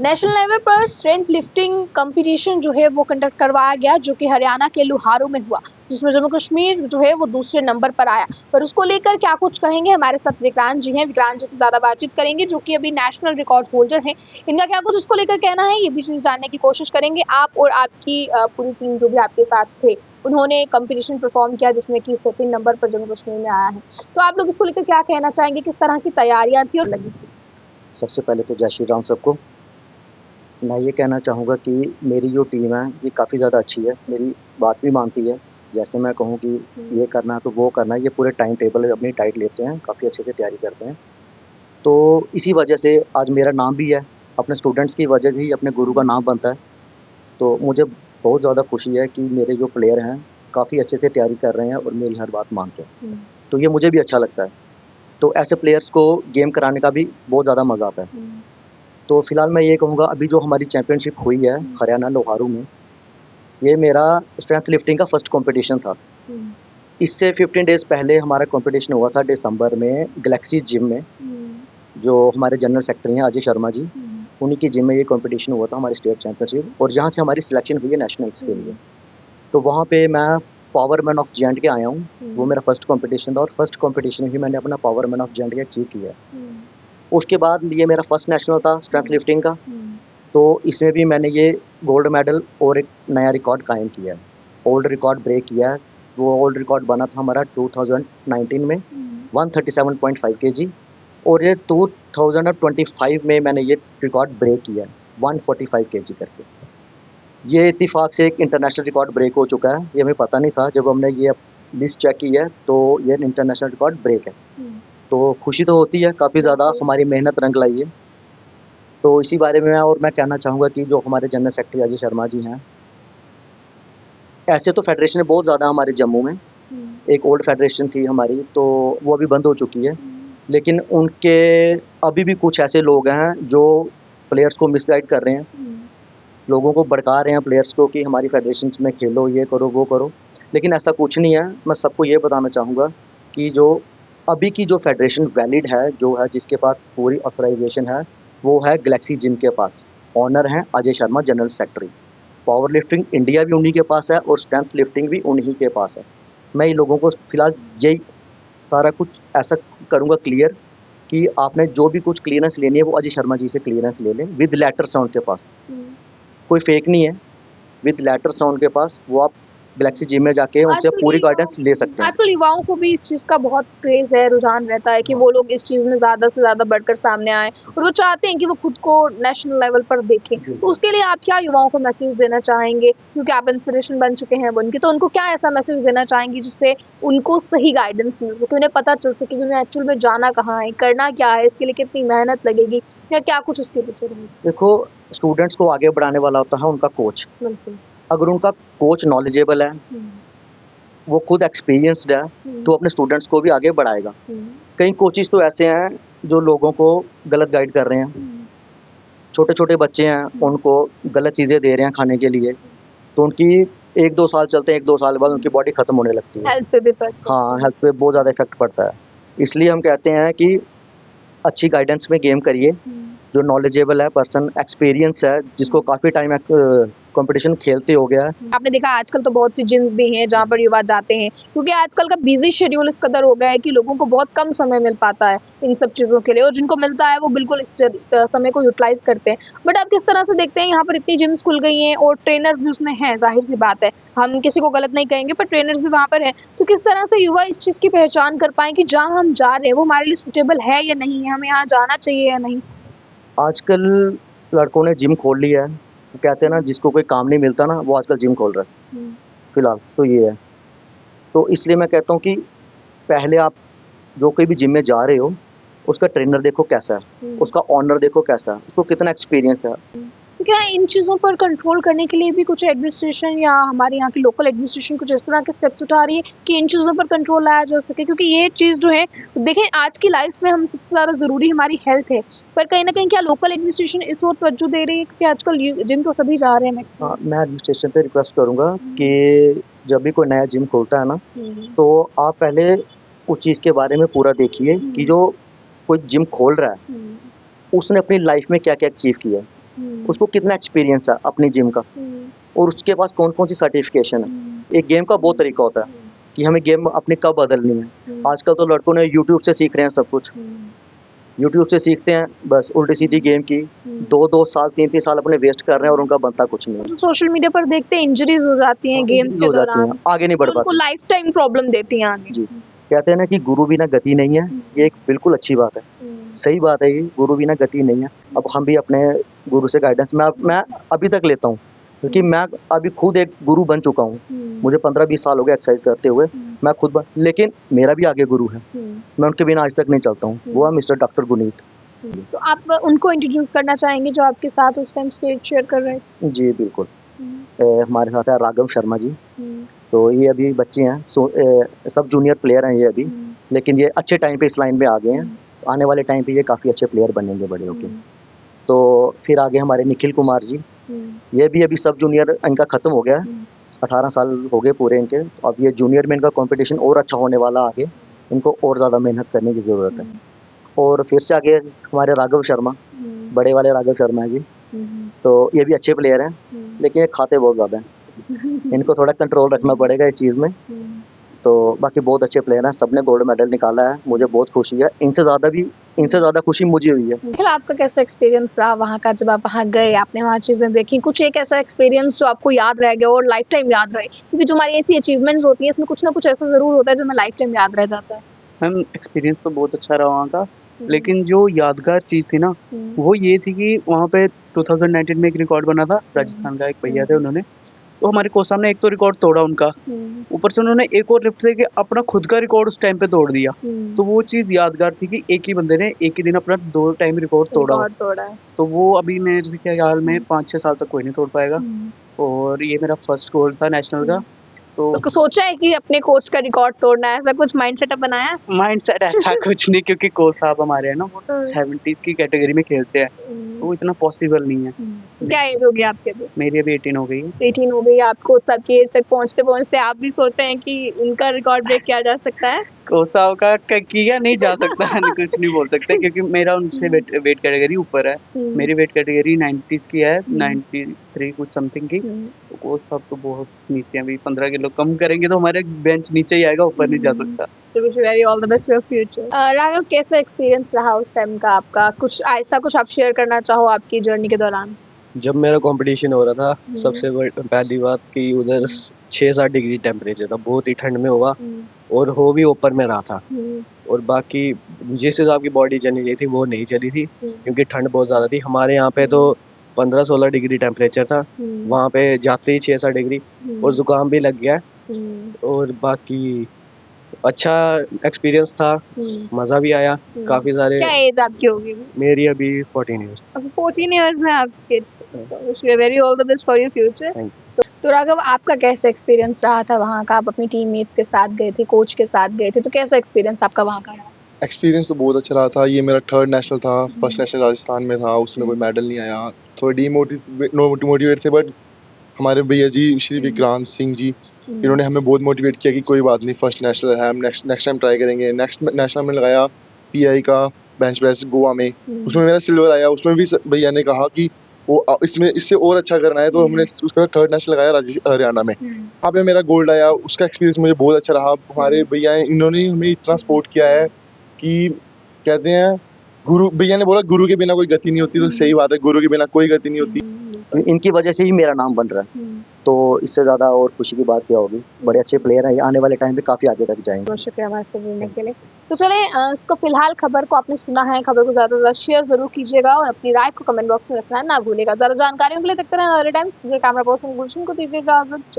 National level पर strength lifting competition जो है वो कंडक्ट करवाया गया, जो कि हरियाणा के लुहारू में हुआ, जिसमें जम्मू कश्मीर जो है वो दूसरे नंबर पर आया। पर उसको लेकर क्या कुछ कहेंगे, हमारे साथ विक्रांत जी हैं। विक्रांत जी से ज्यादा बातचीत करेंगे, जो कि अभी नेशनल रिकॉर्ड होल्डर हैं। इनका क्या कुछ उसको लेकर कहना है, ये भी चीज जानने की कोशिश करेंगे। आप और आपकी पूरी टीम जो भी आपके साथ थे, उन्होंने कंपटीशन परफॉर्म किया जिसमें कि सेकंड नंबर पर जम्मू कश्मीर में आया है। तो आप लोग इसको लेकर क्या कहना चाहेंगे, किस तरह की तैयारियां थी और लगी थी? सबसे पहले तो जय श्री राम सबको। मैं ये कहना चाहूँगा कि मेरी जो टीम है ये काफ़ी ज़्यादा अच्छी है, मेरी बात भी मानती है। जैसे मैं कहूँ कि ये करना है तो वो करना है, ये पूरे टाइम टेबल अपनी टाइट लेते हैं, काफ़ी अच्छे से तैयारी करते हैं। तो इसी वजह से आज मेरा नाम भी है, अपने स्टूडेंट्स की वजह से ही अपने गुरु का नाम बनता है। तो मुझे बहुत ज़्यादा खुशी है कि मेरे जो प्लेयर हैं काफ़ी अच्छे से तैयारी कर रहे हैं और मेरी हर बात मानते हैं। तो ये मुझे भी अच्छा लगता है। तो ऐसे प्लेयर्स को गेम कराने का भी बहुत ज़्यादा मज़ा आता है। तो फिलहाल मैं ये कहूँगा, अभी जो हमारी चैंपियनशिप हुई है हरियाणा लोहारू में, ये मेरा स्ट्रेंथ लिफ्टिंग का फर्स्ट कंपटीशन था। इससे 15 डेज़ पहले हमारा कंपटीशन हुआ था दिसंबर में गैलेक्सी जिम में, जो हमारे जनरल सेक्रेटरी हैं अजय शर्मा जी, उन्हीं की जिम में ये कंपटीशन हुआ था, हमारी स्टेट चैंपियनशिप, और जहाँ से हमारी सिलेक्शन हुई है नेशनल्स के लिए। तो वहाँ पे मैं पावर मैन ऑफ जे आया हूँ, वो मेरा फर्स्ट कंपटीशन था और फर्स्ट कंपटीशन ही मैंने अपना power man of J achieve किया है। उसके बाद ये मेरा फर्स्ट नेशनल था स्ट्रेंथ लिफ्टिंग का, तो इसमें भी मैंने ये गोल्ड मेडल और एक नया रिकॉर्ड कायम किया है, ओल्ड रिकॉर्ड ब्रेक किया है। वो ओल्ड रिकॉर्ड बना था हमारा 2019 में 137.5 केजी, और ये 2025 में मैंने ये रिकॉर्ड ब्रेक किया है 145 केजी करके। ये इत्तेफाक से एक इंटरनेशनल रिकॉर्ड ब्रेक हो चुका है, ये हमें पता नहीं था। जब हमने ये लिस्ट चेक की है तो ये इंटरनेशनल रिकॉर्ड ब्रेक है। तो खुशी तो होती है, काफ़ी ज़्यादा हमारी मेहनत रंग लाई है। तो इसी बारे में मैं कहना चाहूँगा कि जो हमारे जनरल सेक्रेटरी अजय शर्मा जी हैं, ऐसे तो फेडरेशन बहुत ज़्यादा हमारे जम्मू में, एक ओल्ड फेडरेशन थी हमारी, तो वो अभी बंद हो चुकी है। लेकिन उनके अभी भी कुछ ऐसे लोग हैं जो प्लेयर्स को मिसगाइड कर रहे हैं, लोगों को भड़का रहे हैं प्लेयर्स को कि हमारी फेडरेशंस में खेलो, ये करो, वो करो। लेकिन ऐसा कुछ नहीं है। मैं सबको ये बताना चाहूँगा कि जो अभी की जो फेडरेशन वैलिड है, जो है जिसके पास पूरी ऑथराइजेशन है, वो है गैलेक्सी जिम के पास। ऑनर हैं Ajay Sharma general secretary. Power lifting India भी उन्हीं के पास है और स्ट्रेंथ लिफ्टिंग भी उन्हीं के पास है। मैं इन लोगों को फिलहाल यही सारा कुछ ऐसा करूँगा क्लियर कि आपने जो भी कुछ क्लियरेंस लेनी है वो अजय शर्मा जी से क्लियरेंस ले लें, विद लेटर्स हैं उनके पास, कोई फेक नहीं है, विद लेटर्स हैं उनके पास। वो आप गैलेक्सी जिम में जाके उनसे पूरी गाइडेंस ले सकते हैं। आजकल युवाओं को भी इस चीज का बहुत क्रेज है, रुझान रहता है कि वो लोग इस चीज में ज्यादा से ज्यादा बढ़कर सामने आए और वो चाहते हैं कि वो खुद को नेशनल लेवल पर देखें। तो उसके लिए आप क्या युवाओं को मैसेज देना चाहेंगे, क्योंकि आप इंस्पिरेशन बन चुके हैं उनके, तो उनको क्या ऐसा मैसेज देना चाहेंगे जिससे उनको सही गाइडेंस मिल सके, उन्हें पता चल सके कि उन्हें एक्चुअल में जाना कहाँ है, करना क्या है, इसके लिए कितनी मेहनत लगेगी, या क्या कुछ उसके पीछे रहेगा? देखो, स्टूडेंट्स को आगे बढ़ाने वाला होता है उनका कोच। अगर उनका कोच नॉलेजेबल है, वो खुद एक्सपीरियंस्ड है, तो अपने स्टूडेंट्स को भी आगे बढ़ाएगा। कई कोचेस तो ऐसे हैं जो लोगों को गलत गाइड कर रहे हैं। छोटे छोटे बच्चे हैं, उनको गलत चीज़ें दे रहे हैं खाने के लिए, तो उनकी 1-2 साल चलते हैं, 1-2 साल बाद उनकी बॉडी खत्म होने लगती है। हेल्थ पे भी पड़ता है। हाँ, हेल्थ पे बहुत ज़्यादा इफेक्ट पड़ता है। इसलिए हम कहते हैं कि अच्छी गाइडेंस में गेम करिए, जो नॉलेजेबल है पर्सन, एक्सपीरियंस है, जिसको काफ़ी टाइम कंपटीशन खेलते हो गया है। आपने देखा आजकल तो बहुत सी जिम्स भी हैं जहाँ पर युवा जाते हैं, क्योंकि आजकल का बिजी शेड्यूल इस कदर हो गया है कि लोगों को बहुत कम समय मिल पाता है इन सब चीज़ों के लिए, और जिनको मिलता है वो बिल्कुल इस समय को यूटिलाइज करते हैं। बट आप किस तरह से देखते हैं, यहाँ पर इतनी जिम्स खुल गई हैं और ट्रेनर्स भी उसमें हैं, जाहिर सी बात है, हम किसी को गलत नहीं कहेंगे, पर ट्रेनर्स भी वहाँ पर है। तो किस तरह से युवा इस चीज़ की पहचान कर पाए कि जहाँ हम जा रहे हैं वो हमारे लिए सुटेबल है या नहीं है, हमें यहाँ जाना चाहिए या नहीं? आजकल लड़कों ने जिम खोल लिया है। वो कहते हैं ना, जिसको कोई काम नहीं मिलता ना, वो आजकल जिम खोल रहा है। फिलहाल तो ये है। तो इसलिए मैं कहता हूँ कि पहले आप जो कोई भी जिम में जा रहे हो, उसका ट्रेनर देखो कैसा है, उसका ओनर देखो कैसा है, उसको कितना एक्सपीरियंस है। क्या इन चीज़ों पर कंट्रोल करने के लिए भी कुछ एडमिनिस्ट्रेशन या हमारे यहाँ की लोकल एडमिनिस्ट्रेशन कुछ इस तरह के स्टेप्स उठा रही है कि इन चीज़ों पर कंट्रोल लाया जा सके? क्योंकि ये चीज़ जो है, देखें, आज की लाइफ में हम सबसे ज़्यादा ज़रूरी हमारी हेल्थ है, पर कहीं न कहीं क्या लोकल एडमिनिस्ट्रेशन इस ओर तवज्जो दे रही है? क्योंकि आजकल जिम तो सभी जा रहे हैं हाँ, मैक्सिमम। मैं एडमिनिस्ट्रेशन से रिक्वेस्ट करूँगा कि जब भी कोई नया जिम खोलता है ना, तो आप पहले उस चीज़ के बारे में पूरा देखिए कि जो कोई जिम खोल रहा है, उसने अपनी लाइफ में क्या-क्या अचीव किया है। उसको कितना एक्सपीरियंस है अपनी जिम का, और उसके पास कौन-कौन सी सर्टिफ़िकेशन है। एक गेम का बहुत तरीका होता है कि हमें गेम अपनी कब बदलनी है। आजकल तो लड़कों ने यूट्यूब से सीख रहे हैं सब कुछ। यूट्यूब से सीखते हैं, बस उल्टी-सीधी गेम की 2-2 साल, 3-3 साल अपने वेस्ट कर रहे हैं और उनका बनता कुछ नहीं है। तो सोशल मीडिया पर देखते हैं इंजरीज हो जाती हैं गेम्स के हो जाती हैं, दौरान, आगे नहीं बढ़ तो उनको पाते। लाइफ टाइम प्रॉब्लम देती हैं आगे। जी, कहते हैं ना कि गुरु बिना गति नहीं है, ये एक बिल्कुल अच्छी बात है। सही बात है ये, गुरु बिना गति नहीं है। अब हम भी अपने गुरु से गाइडेंस मैं अभी तक लेता हूँ, क्योंकि मैं अभी खुद एक गुरु बन चुका हूँ। मुझे 15-20 साल हो गए एक्सरसाइज करते हुए, मैं खुद लेकिन मेरा भी आगे गुरु है। मैं उनके बिना आज तक नहीं चलता हूँ, वो है मिस्टर डॉक्टर गुनीत। तो आप उनको इंट्रोड्यूस करना चाहेंगे जो आपके साथ उस टाइम स्टेज शेयर कर रहे थे? जी, बिल्कुल। हमारे साथ है राघव शर्मा जी। तो ये अभी बच्चे हैं, सब जूनियर प्लेयर हैं ये अभी, लेकिन ये अच्छे टाइम पे इस लाइन में आ गए हैं। आने वाले टाइम पे ये काफ़ी अच्छे प्लेयर बनेंगे बड़े होके। तो फिर आगे हमारे निखिल कुमार जी, ये भी अभी सब जूनियर इनका ख़त्म हो गया है। 18 साल हो गए पूरे इनके। अब ये जूनियर में इनका कॉम्पिटिशन और अच्छा होने वाला आगे, इनको और ज़्यादा मेहनत करने की ज़रूरत है। और फिर से आगे हमारे राघव शर्मा, बड़े वाले राघव शर्मा जी, तो ये भी अच्छे प्लेयर हैं, लेकिन ये खाते बहुत ज़्यादा हैं। इनको थोड़ा कंट्रोल रखना पड़ेगा इस चीज़ में। तो बाकी बहुत अच्छे प्लेयर हैं, सबने गोल्ड मेडल निकाला है, मुझे बहुत खुशी है। इनसे ज़्यादा खुशी मुझे हुई है। निखिल, आपका कैसा एक्सपीरियंस रहा वहाँ का? जब आप वहाँ गए, आपने वहाँ चीज़ें देखी, कुछ एक ऐसा एक्सपीरियंस जो आपको याद रह गया और लाइफ टाइम याद रहे? क्योंकि जो हमारी ऐसी अचीवमेंट्स होती हैं, इसमें कुछ ना कुछ ऐसा ज़रूर होता है जो हमें लाइफ टाइम याद रह जाता है। मैम एक्सपीरियंस तो बहुत अच्छा रहा वहाँ का, लेकिन जो यादगार चीज़ थी ना, वो ये थी कि वहाँ पे 2019 में एक रिकॉर्ड बना था, राजस्थान का एक भैया थे उन्होंने, तो हमारे कोच साहब ने एक तो रिकॉर्ड तोड़ा उनका, ऊपर से उन्होंने एक और लिफ्ट से अपना खुद का रिकॉर्ड उस टाइम पे तोड़ दिया। तो वो चीज़ यादगार थी कि एक ही बंदे ने एक ही दिन अपना 2 टाइम रिकॉर्ड तोड़ा। है। तो वो अभी मेरे ख्याल में 5-6 साल तक कोई नहीं तोड़ पाएगा, और ये मेरा फर्स्ट गोल्ड था नेशनल का। तो सोचा है कि अपने कोच का रिकॉर्ड तोड़ना है, ऐसा कुछ माइंड सेटअप बनाया है? माइंडसेट ऐसा कुछ नहीं, क्योंकि कोच साहब हमारे हैं ना, वो 70s की कैटेगरी में खेलते हैं, तो वो इतना पॉसिबल नहीं है। क्या एज होगी आपकी अभी? मेरी अभी 18 हो गई है। 18 हो गई, आपको सबकी एज तक पहुँचते-पहुँचते आप भी सोच रहे हैं कि उनका रिकॉर्ड ब्रेक किया जा सकता है? कोच साहब का किया नहीं जा सकता कुछ नहीं बोल सकते, क्योंकि मेरा उनसे वेट कैटेगरी ऊपर है। मेरी वेट कैटेगरी 90s की है, 93 कुछ समथिंग की। तो कोच साहब तो बहुत नीचे हैं, अभी 15 किलो कम करेंगे तो हमारे बेंच नीचे ही आएगा, ऊपर नहीं जा सकता। तो wish you very all the best for future. Raghav, कैसा एक्सपीरियंस रहा उस टाइम का आपका? कुछ ऐसा कुछ आप शेयर करना चाहो आपकी जर्नी के दौरान? जब मेरा कंपटीशन हो रहा था, सबसे पहली बात कि उधर 6-7 डिग्री टेम्परेचर था, बहुत ही ठंड में हुआ, और हो भी ऊपर में रहा था। और बाकी जिस हिसाब की बॉडी चलनी चाहिए थी वो नहीं चली थी, क्योंकि ठंड बहुत ज़्यादा थी। हमारे यहाँ पे तो 15-16 डिग्री टेम्परेचर था, वहाँ पे जाते ही 6-7 डिग्री, और ज़ुकाम भी लग गया। और बाकी अच्छा एक्सपीरियंस था, मज़ा भी आया काफ़ी सारे। क्या एज आपकी होगी? मेरी अभी 14 ईयर्स। अभी 14 इयर्स हैं आपके। Wish you very all the best for your future. तो राघव, आपका कैसा एक्सपीरियंस रहा था वहाँ का? आप अपनी टीममेट्स के साथ गए थे, कोच के साथ गए थे, तो कैसा एक्सपीरियंस आपका वहाँ का रहा? एक्सपीरियंस तो बहुत अच्छा रहा था। ये मेरा 3rd नेशनल था, फर्स्ट नेशनल राजस्थान में था, उसमें कोई मेडल नहीं आया। थोड़ा डिमोटिवेट थे, बट हमारे भैया जी श्री विक्रांत सिंह जी, इन्होंने हमें बहुत मोटिवेट किया कि कोई बात नहीं, फर्स्ट नेशनल है, हम नेक्स्ट टाइम ट्राई करेंगे। नेक्स्ट नेशनल में लगाया पीआई का बेंच प्रेस गोवा में, उसमें मेरा सिल्वर आया। उसमें भी भैया ने कहा कि वो इसमें इससे और अच्छा करना है, तो हमने उसका 3rd नेशनल लगाया हरियाणा में, वहाँ पे मेरा गोल्ड आया। उसका एक्सपीरियंस मुझे बहुत अच्छा रहा। हमारे भैया इन्होंने हमें इतना सपोर्ट किया है कि कहते हैं, गुरु भैया ने बोला गुरु के बिना कोई गति नहीं होती, तो सही बात है, गुरु के बिना कोई गति नहीं होती। इनकी वजह से ही मेरा नाम बन रहा है, तो इससे ज़्यादा और खुशी की बात क्या होगी। बड़े अच्छे प्लेयर हैं, ये आने वाले टाइम पे काफ़ी आगे तक जाएंगे। बहुत शुक्रिया हमारे से जुड़ने के लिए। तो चलें, इसको फिलहाल खबर को आपने सुना है, खबर को ज़्यादा से ज़्यादा शेयर ज़रूर कीजिएगा और अपनी राय को कमेंट बॉक्स में रखना ना भूलिएगा। ज़्यादा जानकारियों के लिए देखते रहें नॉलेज टाइम्स। कैमरा पर्सन गुलशन को दीजिए इजाज़त।